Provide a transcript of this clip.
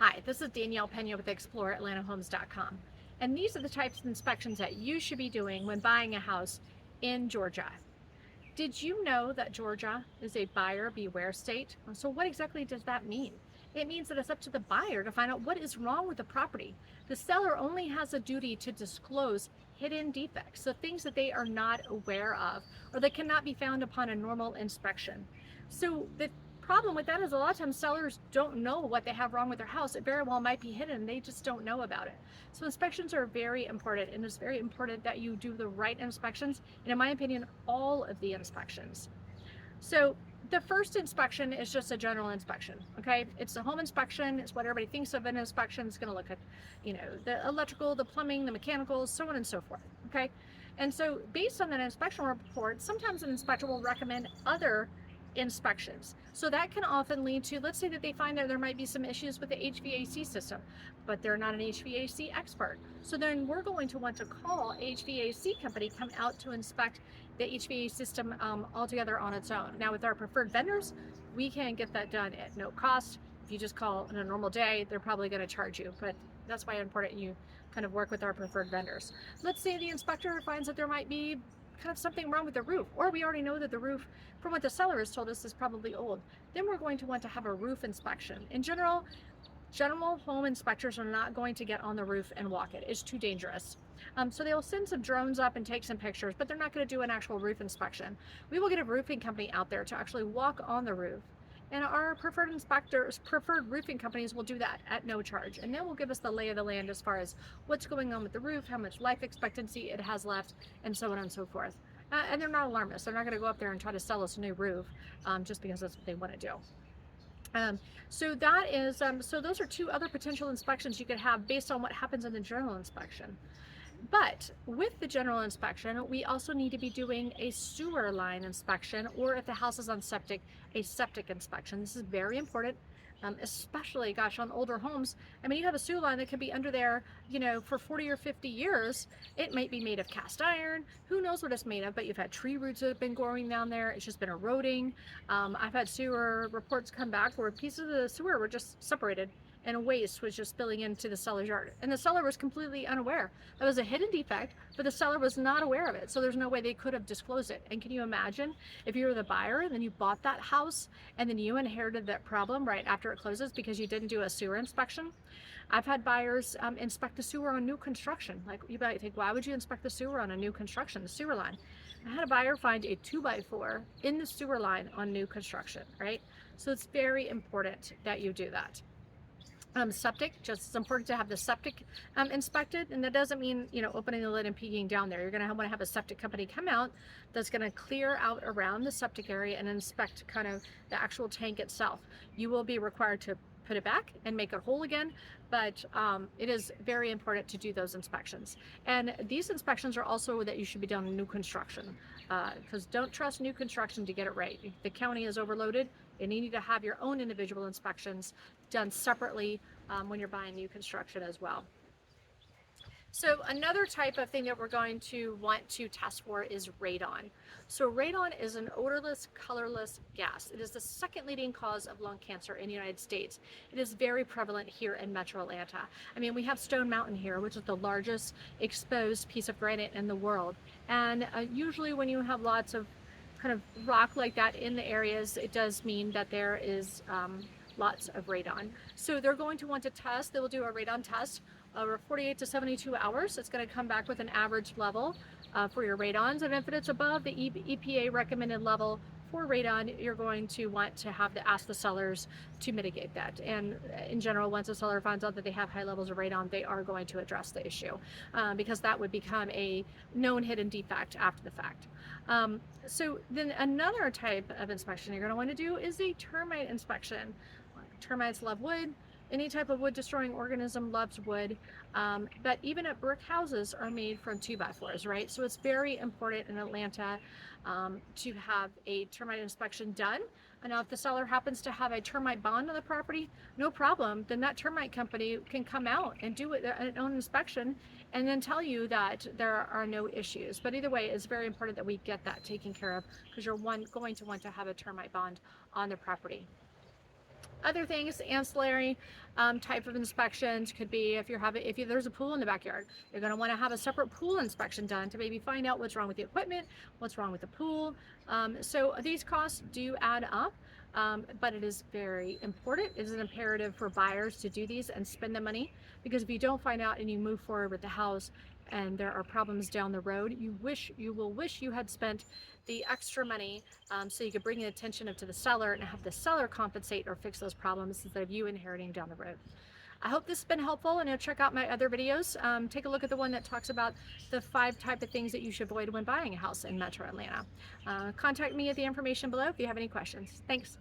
Hi, this is Danielle Pena with ExploreAtlantaHomes.com, and these are the types of inspections that you should be doing when buying a house in Georgia. Did you know that Georgia is a buyer beware state? So what exactly does that mean? It means that it's up to the buyer to find out what is wrong with the property. The seller only has a duty to disclose hidden defects, so things that they are not aware of or that cannot be found upon a normal inspection. So the problem with that is a lot of times sellers don't know what they have wrong with their house. It very well might be hidden. They just don't know about it. So inspections are very important, and it's very important that you do the right inspections, and in my opinion, all of the inspections. So the first inspection is just a general inspection, okay? It's a home inspection. It's what everybody thinks of an inspection. It's gonna look at, the electrical, the plumbing, the mechanicals, so on and so forth, okay? And so based on that inspection report, sometimes an inspector will recommend other inspections. So that can often lead to, let's say that they find that there might be some issues with the HVAC system, but they're not an HVAC expert. So then we're going to want to call HVAC company, come out to inspect the HVAC system altogether on its own. Now with our preferred vendors, we can get that done at no cost. If you just call on a normal day, they're probably going to charge you, but that's why it's important you kind of work with our preferred vendors. Let's say the inspector finds that there might be kind of something wrong with the roof, or we already know that the roof, from what the seller has told us, is probably old. Then we're going to want to have a roof inspection. In general home inspectors are not going to get on the roof and walk it. It's too dangerous. So they'll send some drones up and take some pictures, but they're not going to do an actual roof inspection. We will get a roofing company out there to actually walk on the roof, and our preferred inspectors, preferred roofing companies, will do that at no charge, and then will give us the lay of the land as far as what's going on with the roof, how much life expectancy it has left, and so on and so forth. And they're not alarmists. They're not going to go up there and try to sell us a new roof just because that's what they want to do. So that is, so those are two other potential inspections you could have based on what happens in the general inspection. But with the general inspection, we also need to be doing a sewer line inspection, or if the house is on septic, a septic inspection. This is very important, especially, gosh, on older homes. I mean, you have a sewer line that could be under there, for 40 or 50 years. It might be made of cast iron. Who knows what it's made of, but you've had tree roots that have been growing down there. It's just been eroding. I've had sewer reports come back where pieces of the sewer were just separated and waste was just spilling into the seller's yard. And the seller was completely unaware. That was a hidden defect, but the seller was not aware of it. So there's no way they could have disclosed it. And can you imagine if you were the buyer and then you bought that house and then you inherited that problem right after it closes because you didn't do a sewer inspection? I've had buyers inspect the sewer on new construction. Like, you might think, why would you inspect the sewer on a new construction, the sewer line? I had a buyer find a 2x4 in the sewer line on new construction, right? So it's very important that you do that. Septic, just as important to have the septic inspected, and that doesn't mean opening the lid and peeking down there. You're going to want to have a septic company come out that's going to clear out around the septic area and inspect kind of the actual tank itself. You will be required to put it back and make it whole again, but it is very important to do those inspections. And these inspections are also that you should be done in new construction, because don't trust new construction to get it right. The county is overloaded, and you need to have your own individual inspections done separately when you're buying new construction as well. So another type of thing that we're going to want to test for is radon. So radon is an odorless, colorless gas. It is the second leading cause of lung cancer in the United States. It is very prevalent here in Metro Atlanta. I mean, we have Stone Mountain here, which is the largest exposed piece of granite in the world. And usually when you have lots of kind of rock like that in the areas, it does mean that there is lots of radon. So they're going to want to test. They will do a radon test over 48 to 72 hours. It's going to come back with an average level for your radons, and if it's above the EPA recommended level for radon, you're going to want to ask the sellers to mitigate that. And in general, once a seller finds out that they have high levels of radon, they are going to address the issue because that would become a known hidden defect after the fact. So then another type of inspection you're going to want to do is a termite inspection. Termites love wood. Any type of wood destroying organism loves wood, but even at brick houses are made from 2x4s, right? So it's very important in Atlanta to have a termite inspection done. And now if the seller happens to have a termite bond on the property, no problem, then that termite company can come out and do an own inspection and then tell you that there are no issues. But either way, it's very important that we get that taken care of because you're going to want to have a termite bond on the property. Other things, ancillary type of inspections could be if there's a pool in the backyard, you're going to want to have a separate pool inspection done to maybe find out what's wrong with the equipment, what's wrong with the pool. So these costs do add up, but it is very important. It is an imperative for buyers to do these and spend the money, because if you don't find out and you move forward with the house and there are problems down the road, you will wish you had spent the extra money, so you could bring the attention to the seller and have the seller compensate or fix those problems instead of you inheriting down the road. I hope this has been helpful, and check out my other videos. Take a look at the one that talks about the 5 type of things that you should avoid when buying a house in Metro Atlanta. Contact me at the information below if you have any questions. Thanks.